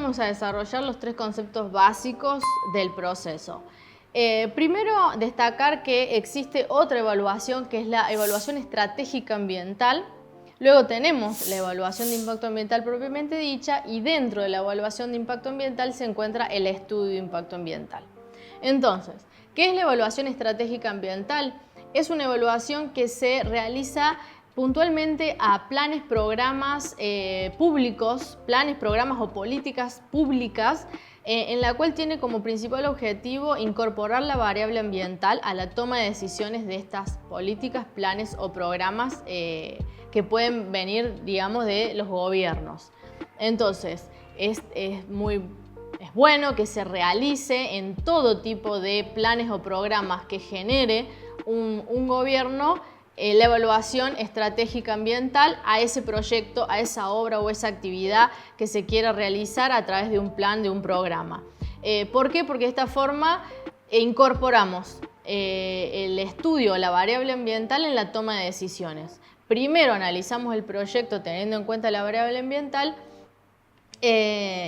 vamos a desarrollar los tres conceptos básicos del proceso. Primero, destacar que existe otra evaluación, que es la evaluación estratégica ambiental. Luego tenemos la evaluación de impacto ambiental propiamente dicha, y dentro de la evaluación de impacto ambiental se encuentra el estudio de impacto ambiental. Entonces, ¿qué es la evaluación estratégica ambiental? Es una evaluación que se realiza puntualmente a planes, programas públicos, planes, programas o políticas públicas, en la cual tiene como principal objetivo incorporar la variable ambiental a la toma de decisiones de estas políticas, planes o programas que pueden venir, digamos, de los gobiernos. Entonces, es bueno que se realice en todo tipo de planes o programas que genere un gobierno la evaluación estratégica ambiental a ese proyecto, a esa obra o esa actividad que se quiera realizar a través de un plan, de un programa. ¿Por qué? Porque de esta forma incorporamos el estudio, la variable ambiental en la toma de decisiones. Primero analizamos el proyecto teniendo en cuenta la variable ambiental,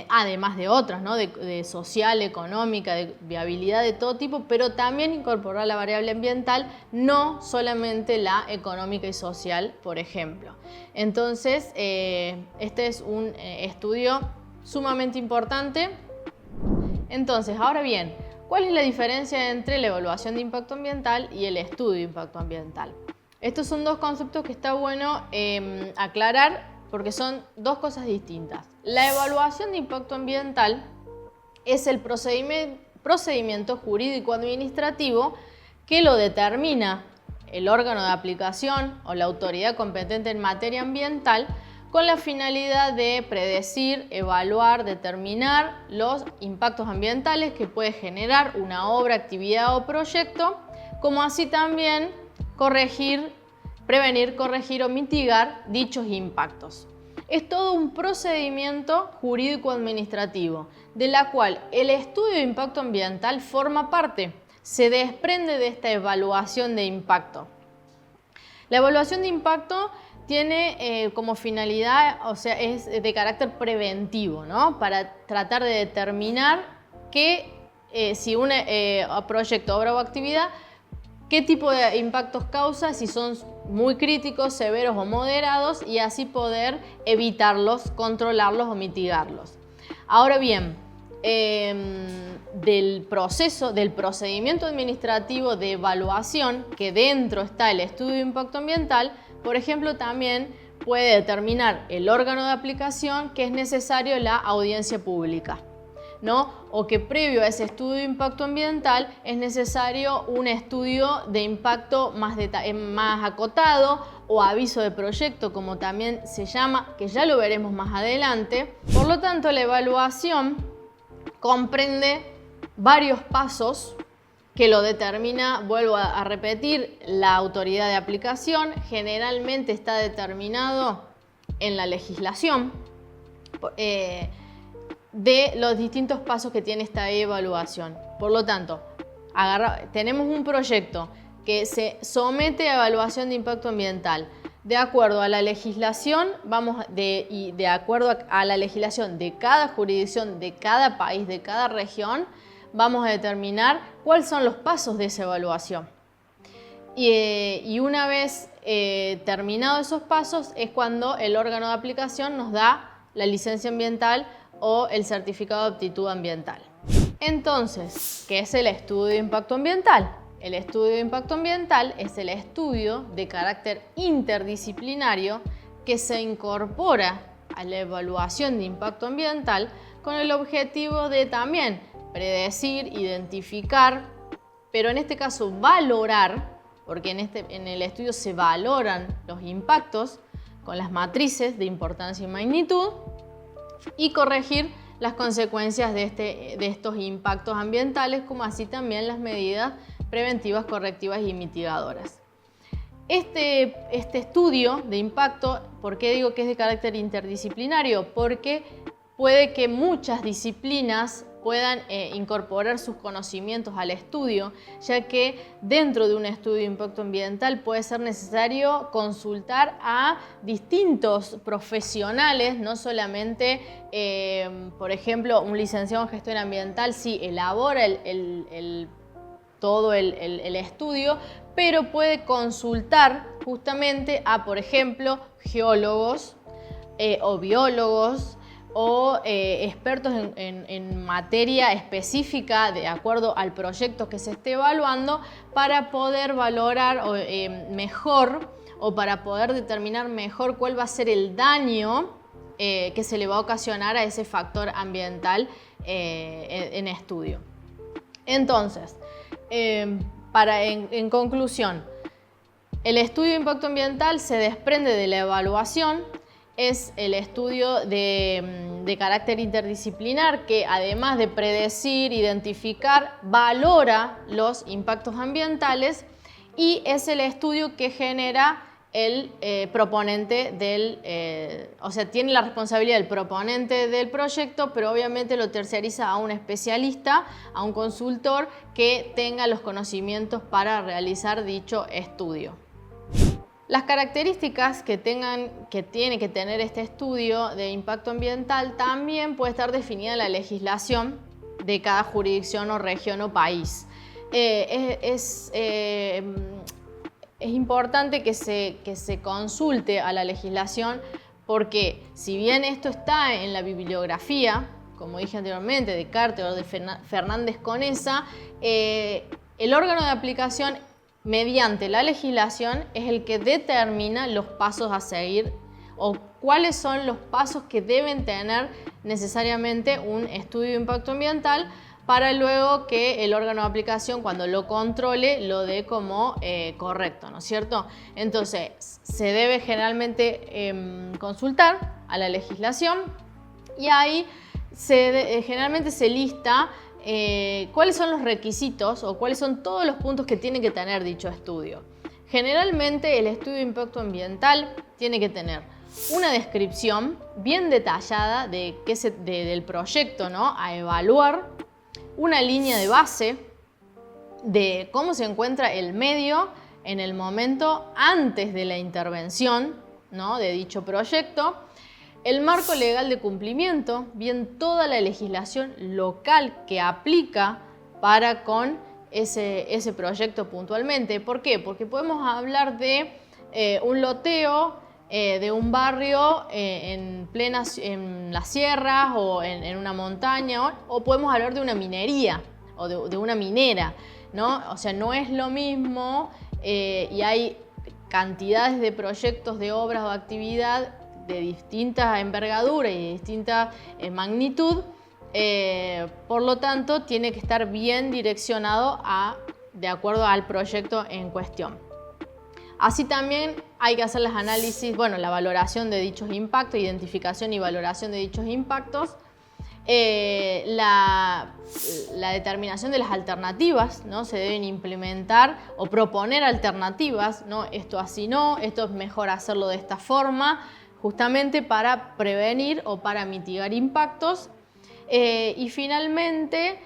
además de otras, ¿no? de social, económica, de viabilidad de todo tipo, pero también incorporar la variable ambiental, no solamente la económica y social, por ejemplo. Entonces, este es un estudio sumamente importante. Entonces, ahora bien, ¿cuál es la diferencia entre la evaluación de impacto ambiental y el estudio de impacto ambiental? Estos son dos conceptos que está bueno aclarar, porque son dos cosas distintas. La evaluación de impacto ambiental es el procedimiento jurídico-administrativo que lo determina el órgano de aplicación o la autoridad competente en materia ambiental, con la finalidad de predecir, evaluar, determinar los impactos ambientales que puede generar una obra, actividad o proyecto, como así también prevenir, corregir o mitigar dichos impactos. Es todo un procedimiento jurídico-administrativo, de la cual el estudio de impacto ambiental forma parte, se desprende de esta evaluación de impacto. La evaluación de impacto tiene como finalidad, o sea, es de carácter preventivo, ¿no? Para tratar de determinar si un proyecto, obra o actividad, qué tipo de impactos causa, si son muy críticos, severos o moderados, y así poder evitarlos, controlarlos o mitigarlos. Ahora bien, del procedimiento administrativo de evaluación, que dentro está el estudio de impacto ambiental, por ejemplo, también puede determinar el órgano de aplicación que es necesario la audiencia pública, ¿no? O que previo a ese estudio de impacto ambiental es necesario un estudio de impacto más acotado, o aviso de proyecto, como también se llama, que ya lo veremos más adelante. Por lo tanto, la evaluación comprende varios pasos que lo determina, vuelvo a repetir, la autoridad de aplicación. Generalmente está determinado en la legislación de los distintos pasos que tiene esta evaluación. Por lo tanto, tenemos un proyecto que se somete a evaluación de impacto ambiental. De acuerdo a la legislación, de acuerdo a la legislación de cada jurisdicción, de cada país, de cada región, vamos a determinar cuáles son los pasos de esa evaluación. Y una vez terminados esos pasos es cuando el órgano de aplicación nos da la licencia ambiental o el certificado de aptitud ambiental. Entonces, ¿qué es el estudio de impacto ambiental? El estudio de impacto ambiental es el estudio de carácter interdisciplinario que se incorpora a la evaluación de impacto ambiental con el objetivo de también predecir, identificar, pero en este caso valorar, porque en el estudio se valoran los impactos con las matrices de importancia y magnitud, y corregir las consecuencias de estos impactos ambientales, como así también las medidas preventivas, correctivas y mitigadoras. Este estudio de impacto, ¿por qué digo que es de carácter interdisciplinario? Porque puede que muchas disciplinas puedan incorporar sus conocimientos al estudio, ya que dentro de un estudio de impacto ambiental puede ser necesario consultar a distintos profesionales, no solamente, por ejemplo, un licenciado en gestión ambiental sí elabora todo el estudio, pero puede consultar justamente a, por ejemplo, geólogos o biólogos, o expertos en materia específica de acuerdo al proyecto que se esté evaluando para poder valorar mejor o para poder determinar mejor cuál va a ser el daño que se le va a ocasionar a ese factor ambiental en estudio. Entonces, en conclusión, el estudio de impacto ambiental se desprende de la evaluación. Es el estudio de carácter interdisciplinar que, además de predecir, identificar, valora los impactos ambientales, y es el estudio que genera el proponente o sea, tiene la responsabilidad del proponente del proyecto, pero obviamente lo terciariza a un especialista, a un consultor que tenga los conocimientos para realizar dicho estudio. Las características que tiene que tener este estudio de impacto ambiental también puede estar definida en la legislación de cada jurisdicción o región o país. Es importante que se consulte a la legislación, porque si bien esto está en la bibliografía, como dije anteriormente, de Carter o de Fernández Conesa, el órgano de aplicación mediante la legislación es el que determina los pasos a seguir o cuáles son los pasos que deben tener necesariamente un estudio de impacto ambiental para luego que el órgano de aplicación, cuando lo controle, lo dé como correcto, ¿no es cierto? Entonces, se debe generalmente consultar a la legislación, y ahí generalmente se lista cuáles son los requisitos o cuáles son todos los puntos que tiene que tener dicho estudio. Generalmente el estudio de impacto ambiental tiene que tener una descripción bien detallada del proyecto, ¿no?, a evaluar, una línea de base de cómo se encuentra el medio en el momento antes de la intervención, ¿no?, de dicho proyecto, el marco legal de cumplimiento, bien toda la legislación local que aplica para con ese proyecto puntualmente. ¿Por qué? Porque podemos hablar de un loteo de un barrio en las sierras o en una montaña, o podemos hablar de una minería o de una minera, ¿no? O sea, no es lo mismo, y hay cantidades de proyectos, de obras o actividad de distinta envergadura y de distinta magnitud, por lo tanto tiene que estar bien direccionado de acuerdo al proyecto en cuestión. Así también hay que hacer los análisis, la valoración de dichos impactos, identificación y valoración de dichos impactos, la determinación de las alternativas, ¿no? Se deben implementar o proponer alternativas, ¿no? Esto así no, esto es mejor hacerlo de esta forma, justamente para prevenir o para mitigar impactos. Y finalmente,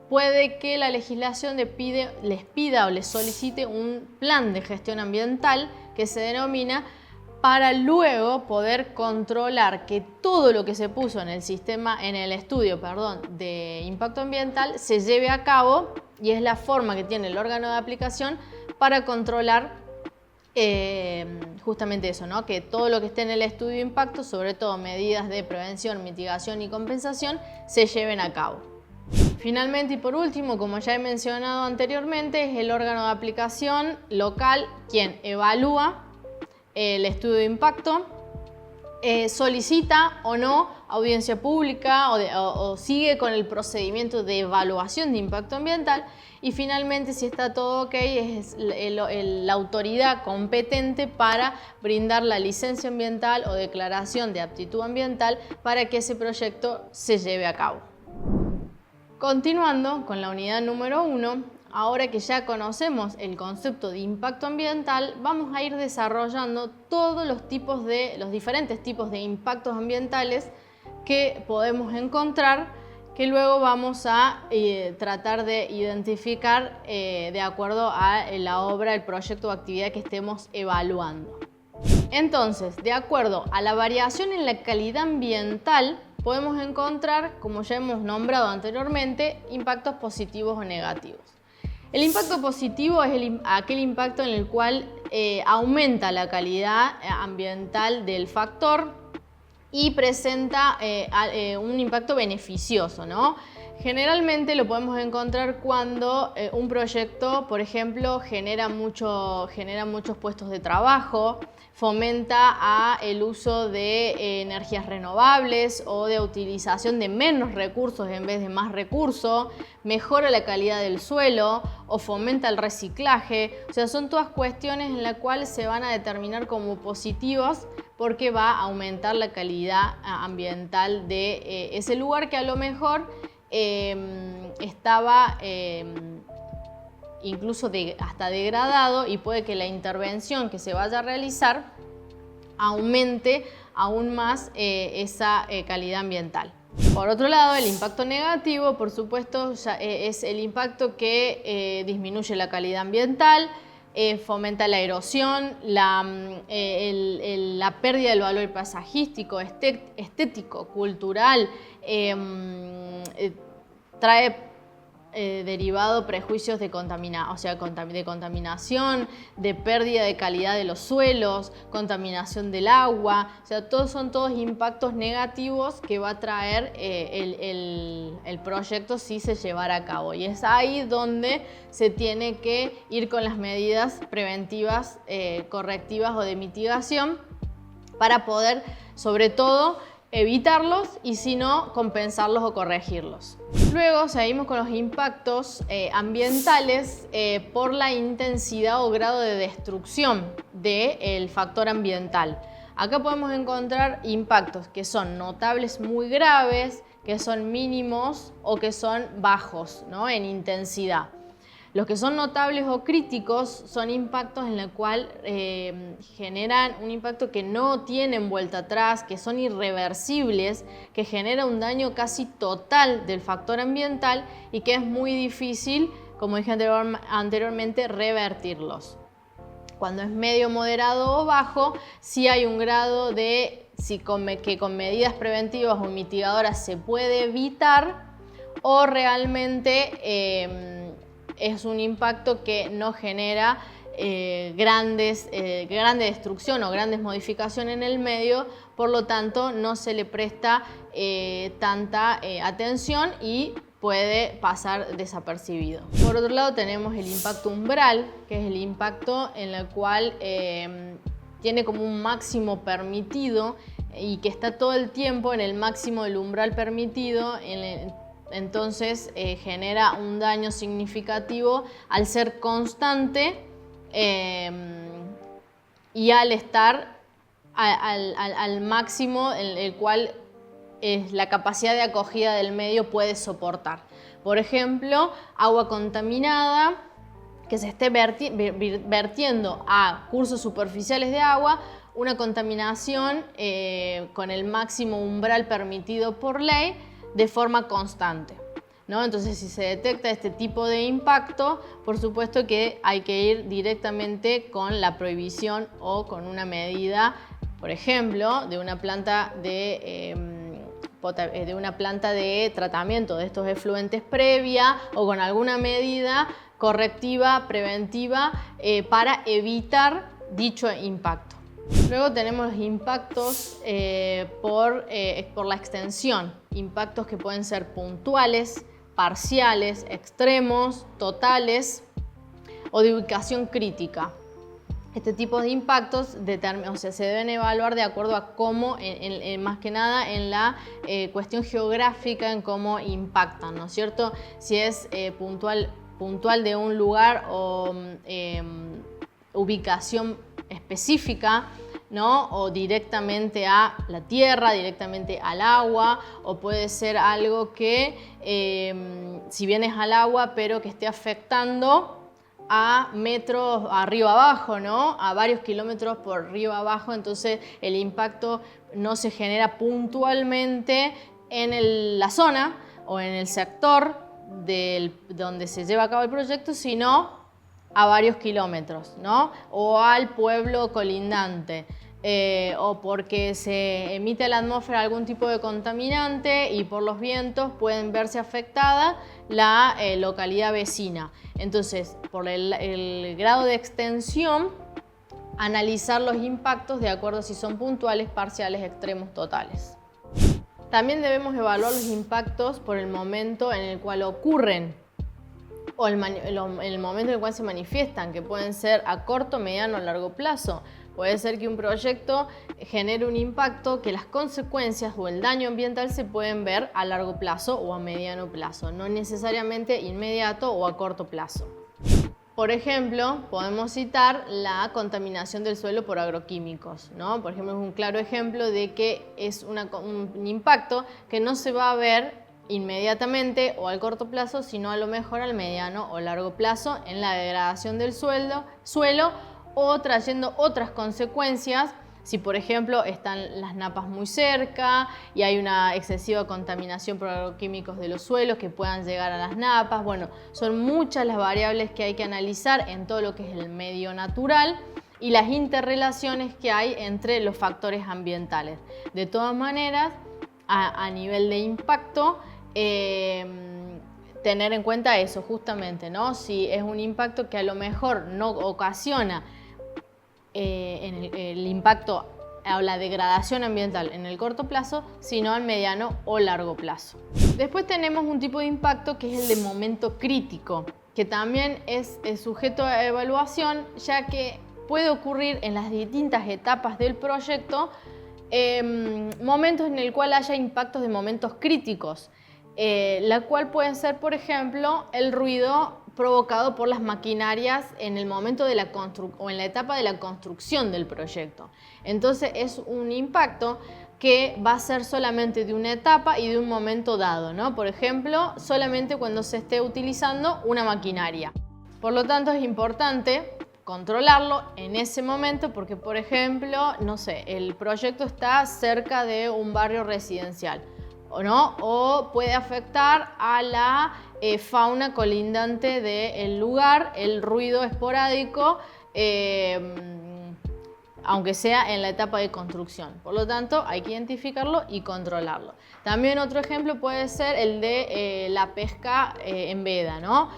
puede que la legislación les pida o les solicite un plan de gestión ambiental que se denomina, para luego poder controlar que todo lo que se puso en el estudio de impacto ambiental se lleve a cabo, y es la forma que tiene el órgano de aplicación para controlar justamente eso, ¿no? Que todo lo que esté en el estudio de impacto, sobre todo medidas de prevención, mitigación y compensación, se lleven a cabo. Finalmente y por último, como ya he mencionado anteriormente, es el órgano de aplicación local quien evalúa el estudio de impacto, solicita o no audiencia pública o sigue con el procedimiento de evaluación de impacto ambiental, y finalmente, si está todo ok, es la autoridad competente para brindar la licencia ambiental o declaración de aptitud ambiental para que ese proyecto se lleve a cabo. Continuando con la unidad número 1, ahora que ya conocemos el concepto de impacto ambiental, vamos a ir desarrollando todos los diferentes tipos de impactos ambientales que podemos encontrar que luego vamos a tratar de identificar de acuerdo a la obra, el proyecto o actividad que estemos evaluando. Entonces, de acuerdo a la variación en la calidad ambiental, podemos encontrar, como ya hemos nombrado anteriormente, impactos positivos o negativos. El impacto positivo es aquel impacto en el cual aumenta la calidad ambiental del factor y presenta un impacto beneficioso, ¿no? Generalmente lo podemos encontrar cuando un proyecto, por ejemplo, genera muchos puestos de trabajo, fomenta el uso de energías renovables o de utilización de menos recursos en vez de más recursos, mejora la calidad del suelo o fomenta el reciclaje. O sea, son todas cuestiones en las cuales se van a determinar como positivas porque va a aumentar la calidad ambiental de ese lugar que a lo mejor estaba incluso hasta degradado, y puede que la intervención que se vaya a realizar aumente aún más esa calidad ambiental. Por otro lado, el impacto negativo, por supuesto, es el impacto que disminuye la calidad ambiental, fomenta la erosión, la pérdida del valor paisajístico, estético, cultural, trae derivado prejuicios de contaminación, de pérdida de calidad de los suelos, contaminación del agua. O sea, son todos impactos negativos que va a traer el proyecto si se llevara a cabo. Y es ahí donde se tiene que ir con las medidas preventivas, correctivas o de mitigación para poder, sobre todo, evitarlos y si no, compensarlos o corregirlos. Luego seguimos con los impactos ambientales por la intensidad o grado de destrucción del factor ambiental. Acá podemos encontrar impactos que son notables muy graves, que son mínimos o que son bajos, ¿no?, en intensidad. Los que son notables o críticos son impactos en los cuales generan un impacto que no tienen vuelta atrás, que son irreversibles, que genera un daño casi total del factor ambiental y que es muy difícil, como dije anteriormente, revertirlos. Cuando es medio, moderado o bajo, sí hay un grado de que con medidas preventivas o mitigadoras se puede evitar, o realmente es un impacto que no genera grande destrucción o grandes modificaciones en el medio, por lo tanto no se le presta tanta atención y puede pasar desapercibido. Por otro lado tenemos el impacto umbral, que es el impacto en el cual tiene como un máximo permitido y que está todo el tiempo en el máximo del umbral permitido. Entonces genera un daño significativo al ser constante y al estar al máximo en el cual la capacidad de acogida del medio puede soportar. Por ejemplo, agua contaminada que se esté vertiendo a cursos superficiales de agua, una contaminación con el máximo umbral permitido por ley, de forma constante, ¿no? Entonces, si se detecta este tipo de impacto, por supuesto que hay que ir directamente con la prohibición o con una medida, por ejemplo, de una planta de tratamiento de estos efluentes previa, o con alguna medida correctiva, preventiva, para evitar dicho impacto. Luego tenemos los impactos por la extensión, impactos que pueden ser puntuales, parciales, extremos, totales o de ubicación crítica. Este tipo de impactos se deben evaluar de acuerdo a cómo, más que nada en la cuestión geográfica, en cómo impactan, ¿no es cierto? Si es puntual de un lugar o ubicación específica, ¿no? O directamente a la tierra, directamente al agua, o puede ser algo que, si bien es al agua, pero que esté afectando a metros arriba abajo, ¿no? A varios kilómetros por arriba abajo, entonces el impacto no se genera puntualmente en la zona, o en el sector donde se lleva a cabo el proyecto, sino a varios kilómetros, ¿no? O al pueblo colindante. O porque se emite a la atmósfera algún tipo de contaminante y por los vientos pueden verse afectada la localidad vecina. Entonces, por el grado de extensión, analizar los impactos de acuerdo a si son puntuales, parciales, extremos, totales. También debemos evaluar los impactos por el momento en el cual ocurren o el momento en el cual se manifiestan, que pueden ser a corto, mediano o largo plazo. Puede ser que un proyecto genere un impacto que las consecuencias o el daño ambiental se pueden ver a largo plazo o a mediano plazo, no necesariamente inmediato o a corto plazo. Por ejemplo, podemos citar la contaminación del suelo por agroquímicos, ¿no? Por ejemplo, es un claro ejemplo de que es un impacto que no se va a ver inmediatamente o al corto plazo, sino a lo mejor al mediano o largo plazo en la degradación del suelo o trayendo otras consecuencias. Si por ejemplo están las napas muy cerca y hay una excesiva contaminación por agroquímicos de los suelos que puedan llegar a las napas, bueno, son muchas las variables que hay que analizar en todo lo que es el medio natural y las interrelaciones que hay entre los factores ambientales. De todas maneras, a nivel de impacto, tener en cuenta eso justamente, ¿no? Si es un impacto que a lo mejor no ocasiona el impacto o la degradación ambiental en el corto plazo, sino al mediano o largo plazo. Después tenemos un tipo de impacto que es el de momento crítico, que también es sujeto a evaluación, ya que puede ocurrir en las distintas etapas del proyecto momentos en el cual haya impactos de momentos críticos, la cual pueden ser, por ejemplo, el ruido provocado por las maquinarias en el momento de o en la etapa de la construcción del proyecto. Entonces es un impacto que va a ser solamente de una etapa y de un momento dado, ¿no? Por ejemplo, solamente cuando se esté utilizando una maquinaria. Por lo tanto, es importante controlarlo en ese momento porque, por ejemplo, no sé, el proyecto está cerca de un barrio residencial, ¿o no? O puede afectar a la fauna colindante del lugar, el ruido esporádico, aunque sea en la etapa de construcción. Por lo tanto, hay que identificarlo y controlarlo. También otro ejemplo puede ser el de la pesca en veda, ¿no?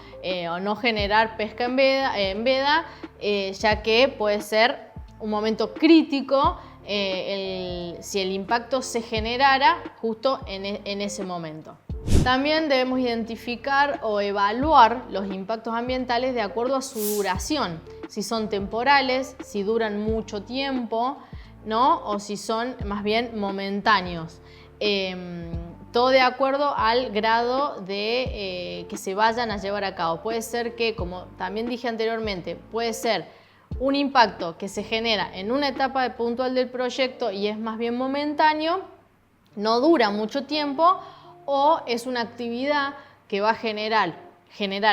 O no generar pesca en veda, ya que puede ser un momento crítico si el impacto se generara justo en ese momento. También debemos identificar o evaluar los impactos ambientales de acuerdo a su duración, si son temporales, si duran mucho tiempo, ¿no? O si son más bien momentáneos. Todo de acuerdo al grado de que se vayan a llevar a cabo. Puede ser que, como también dije anteriormente, puede ser un impacto que se genera en una etapa puntual del proyecto y es más bien momentáneo, no dura mucho tiempo, o es una actividad que va a generar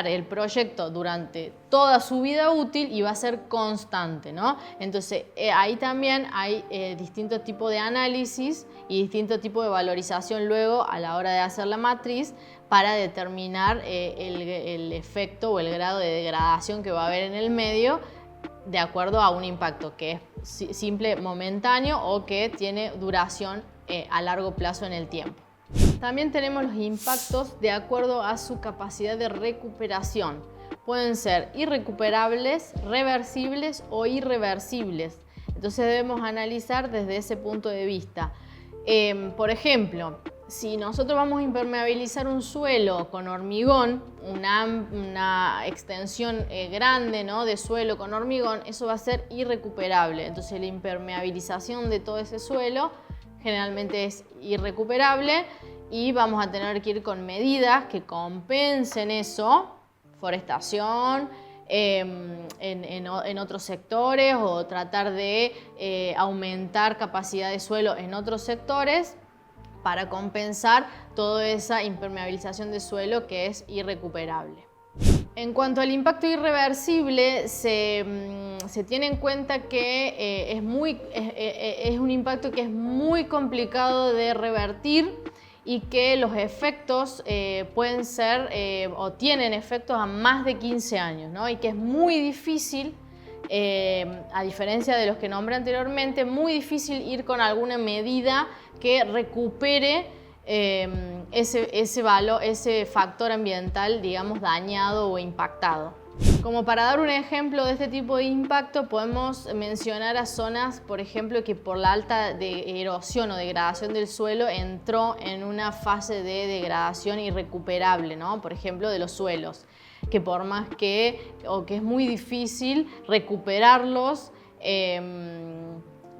el proyecto durante toda su vida útil y va a ser constante, ¿no? Entonces ahí también hay distintos tipos de análisis y distintos tipos de valorización luego a la hora de hacer la matriz para determinar el efecto o el grado de degradación que va a haber en el medio de acuerdo a un impacto que es simple, momentáneo o que tiene duración a largo plazo en el tiempo. También tenemos los impactos de acuerdo a su capacidad de recuperación. Pueden ser irrecuperables, reversibles o irreversibles. Entonces debemos analizar desde ese punto de vista. Por ejemplo, si nosotros vamos a impermeabilizar un suelo con hormigón, una extensión grande, ¿no?, de suelo con hormigón, eso va a ser irrecuperable. Entonces la impermeabilización de todo ese suelo generalmente es irrecuperable y vamos a tener que ir con medidas que compensen eso, forestación en otros sectores o tratar de aumentar capacidad de suelo en otros sectores para compensar toda esa impermeabilización de suelo que es irrecuperable. En cuanto al impacto irreversible, se tiene en cuenta que es un impacto que es muy complicado de revertir y que los efectos pueden ser o tienen efectos a más de 15 años, ¿no? Y que es muy difícil, a diferencia de los que nombré anteriormente, muy difícil ir con alguna medida que recupere ese factor ambiental, digamos, dañado o impactado. Como para dar un ejemplo de este tipo de impacto, podemos mencionar a zonas, por ejemplo, que por la alta erosión o degradación del suelo entró en una fase de degradación irrecuperable, ¿no? Por ejemplo, de los suelos, que por más que es muy difícil recuperarlos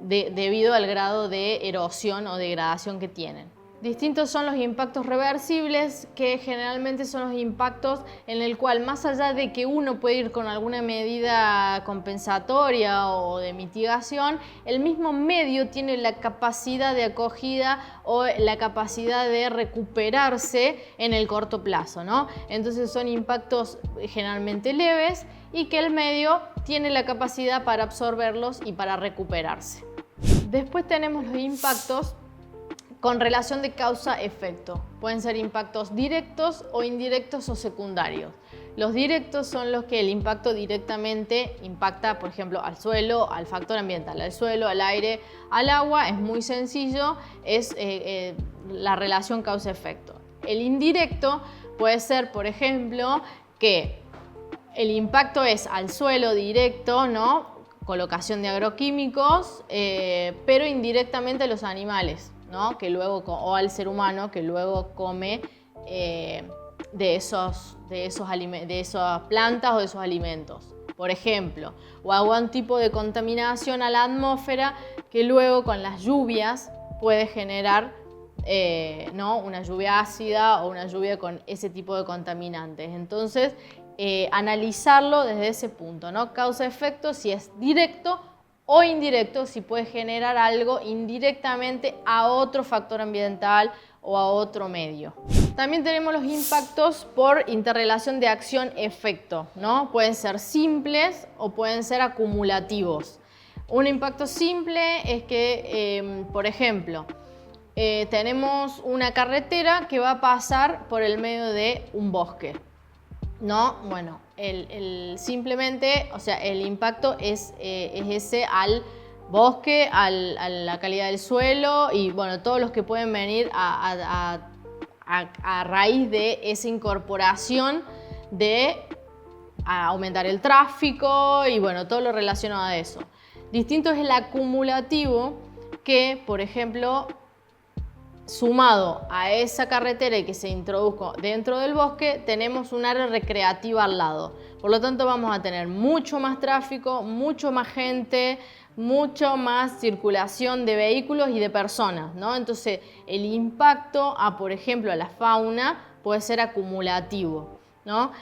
debido al grado de erosión o degradación que tienen. Distintos son los impactos reversibles, que generalmente son los impactos en el cual, más allá de que uno puede ir con alguna medida compensatoria o de mitigación, el mismo medio tiene la capacidad de acogida o la capacidad de recuperarse en el corto plazo, ¿no? Entonces son impactos generalmente leves y que el medio tiene la capacidad para absorberlos y para recuperarse. Después tenemos los impactos con relación de causa-efecto. Pueden ser impactos directos o indirectos o secundarios. Los directos son los que el impacto directamente impacta, por ejemplo, al suelo, al factor ambiental, al suelo, al aire, al agua. Es muy sencillo, es la relación causa-efecto. El indirecto puede ser, por ejemplo, que el impacto es al suelo directo, ¿no? Colocación de agroquímicos, pero indirectamente a los animales, ¿no? Que luego, o al ser humano que luego come de esas plantas o de esos alimentos, por ejemplo, o algún tipo de contaminación a la atmósfera que luego con las lluvias puede generar ¿no? una lluvia ácida o una lluvia con ese tipo de contaminantes. Entonces, analizarlo desde ese punto, ¿no? Causa-efecto, si es directo o indirecto, si puede generar algo indirectamente a otro factor ambiental o a otro medio. También tenemos los impactos por interrelación de acción-efecto, ¿no? Pueden ser simples o pueden ser acumulativos. Un impacto simple es que, por ejemplo, tenemos una carretera que va a pasar por el medio de un bosque, ¿no? Bueno, simplemente, o sea, el impacto es ese al bosque, a la calidad del suelo y, bueno, todos los que pueden venir a raíz de esa incorporación a aumentar el tráfico y, bueno, todo lo relacionado a eso. Distinto es el acumulativo, que, por ejemplo, sumado a esa carretera y que se introdujo dentro del bosque, tenemos un área recreativa al lado. Por lo tanto, vamos a tener mucho más tráfico, mucho más gente, mucho más circulación de vehículos y de personas, ¿no? Entonces, el impacto por ejemplo, a la fauna puede ser acumulativo, ¿no?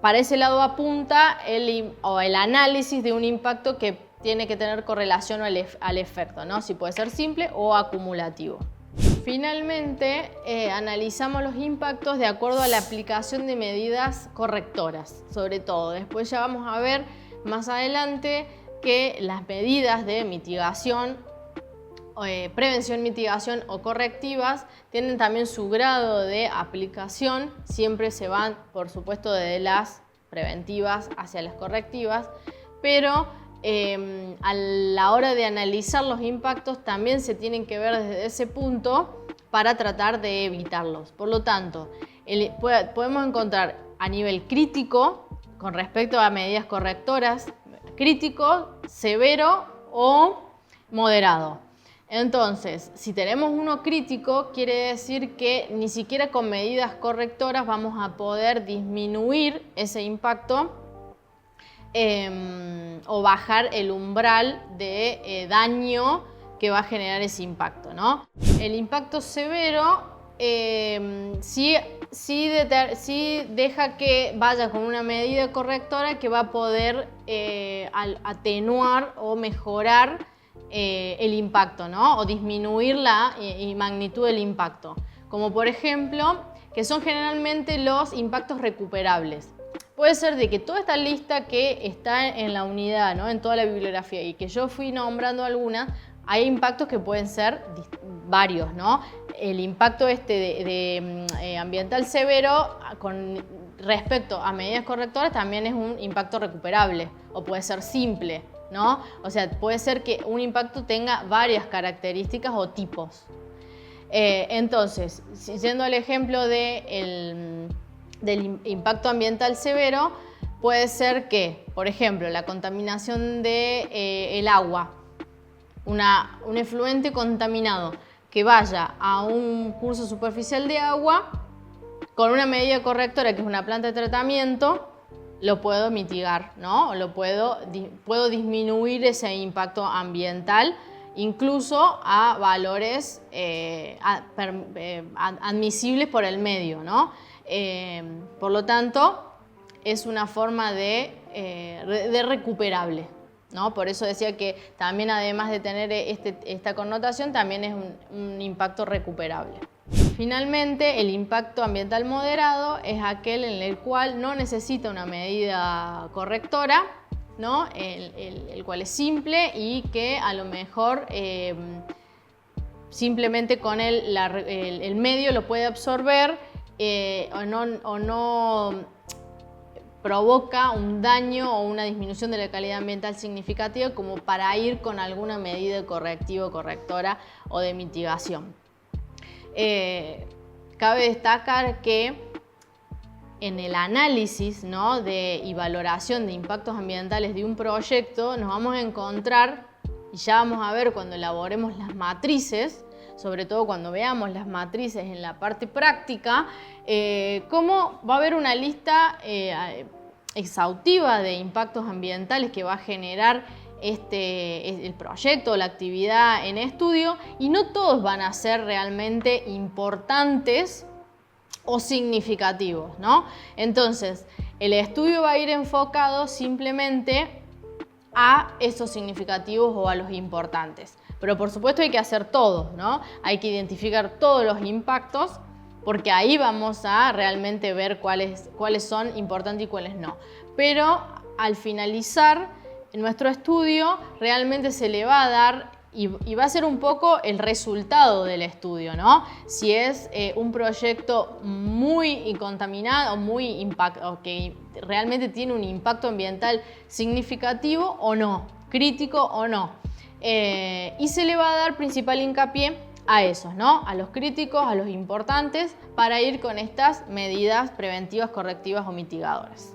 Para ese lado apunta el análisis de un impacto que tiene que tener correlación al efecto, ¿no? Si puede ser simple o acumulativo. Finalmente, analizamos los impactos de acuerdo a la aplicación de medidas correctoras, sobre todo. Después ya vamos a ver más adelante que las medidas de mitigación, prevención, mitigación o correctivas tienen también su grado de aplicación. Siempre se van, por supuesto, de las preventivas hacia las correctivas, pero a la hora de analizar los impactos también se tienen que ver desde ese punto para tratar de evitarlos. Por lo tanto, podemos encontrar a nivel crítico con respecto a medidas correctoras, crítico, severo o moderado. Entonces, si tenemos uno crítico, quiere decir que ni siquiera con medidas correctoras vamos a poder disminuir ese impacto o bajar el umbral de daño que va a generar ese impacto, ¿no? El impacto severo sí deja que vaya con una medida correctora que va a poder atenuar o mejorar el impacto, ¿no? O disminuir la magnitud del impacto. Como por ejemplo, que son generalmente los impactos recuperables. Puede ser de que toda esta lista que está en la unidad, ¿no? En toda la bibliografía y que yo fui nombrando algunas, hay impactos que pueden ser varios, ¿no? El impacto ambiental severo con respecto a medidas correctoras también es un impacto recuperable o puede ser simple, ¿no? O sea, puede ser que un impacto tenga varias características o tipos. Entonces, yendo al ejemplo del impacto ambiental severo, puede ser que, por ejemplo, la contaminación del agua, un efluente contaminado que vaya a un curso superficial de agua, con una medida correctora que es una planta de tratamiento, lo puedo mitigar, ¿no? O puedo disminuir ese impacto ambiental incluso a valores admisibles por el medio, ¿no? Por lo tanto, es una forma de recuperable, ¿no? Por eso decía que también, además de tener esta connotación, también es un impacto recuperable. Finalmente, el impacto ambiental moderado es aquel en el cual no necesita una medida correctora, ¿no? El cual es simple y que a lo mejor simplemente con el medio lo puede absorber o no provoca un daño o una disminución de la calidad ambiental significativa como para ir con alguna medida de correctivo, correctora o de mitigación. Cabe destacar que en el análisis, ¿no?, y valoración de impactos ambientales de un proyecto nos vamos a encontrar, y ya vamos a ver cuando elaboremos las matrices, sobre todo cuando veamos las matrices en la parte práctica, cómo va a haber una lista exhaustiva de impactos ambientales que va a generar el proyecto o la actividad en estudio, y no todos van a ser realmente importantes o significativos, ¿no? Entonces, el estudio va a ir enfocado simplemente a esos significativos o a los importantes. Pero por supuesto hay que hacer todo, ¿no? Hay que identificar todos los impactos, porque ahí vamos a realmente ver cuáles son importantes y cuáles no. Pero al finalizar nuestro estudio, realmente se le va a dar y va a ser un poco el resultado del estudio, ¿no? Si es un proyecto muy contaminado, o que realmente tiene un impacto ambiental significativo o no, crítico o no. Y se le va a dar principal hincapié a esos, ¿no? A los críticos, a los importantes, para ir con estas medidas preventivas, correctivas o mitigadoras.